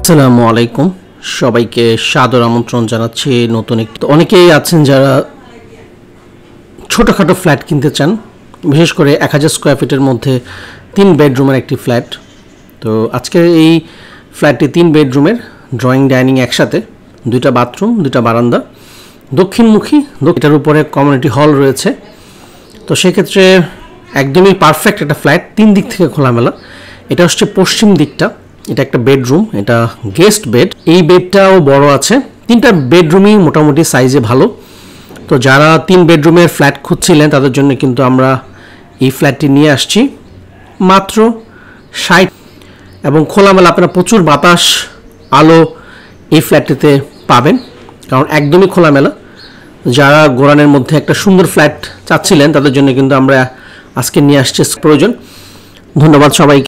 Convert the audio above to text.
আসসালামু আলাইকুম, সবাইকে সাদর আমন্ত্রণ জানাচ্ছি। নতুন একটি অনেকেই আছেন যারা ছোটোখাটো ফ্ল্যাট কিনতে চান, বিশেষ করে 1000 স্কোয়ার ফিটের মধ্যে 3 বেডরুমের একটি ফ্ল্যাট। তো আজকের এই ফ্ল্যাটটি 3 বেডরুমের, ড্রয়িং ডাইনিং একসাথে, 2টা বাথরুম, 2টা বারান্দা, দক্ষিণমুখী, এটার উপরে কমিউনিটি হল রয়েছে। তো সেক্ষেত্রে একদমই পারফেক্ট একটা ফ্ল্যাট, 3 দিক থেকে খোলামেলা। এটা হচ্ছে পশ্চিম দিকটা, এটা একটা বেডরুম, এটা গেস্ট বেড। এই বেডটাও বড় আছে, 3টা বেডরুমই মোটামুটি সাইজে ভালো। তো যারা 3 বেডরুমের ফ্ল্যাট খুঁজছিলেন তাদের জন্য কিন্তু আমরা এই ফ্ল্যাটটি নিয়ে আসছি মাত্র 60, এবং খোলামেলা আপনারা প্রচুর বাতাস আলো এই ফ্ল্যাটটিতে পাবেন, কারণ একদমই খোলামেলা। যারা গোরানের মধ্যে একটা সুন্দর ফ্ল্যাট চাচ্ছিলেন তাদের জন্য কিন্তু আমরা আজকে নিয়ে আসছি প্রয়োজন। ধন্যবাদ সবাইকে।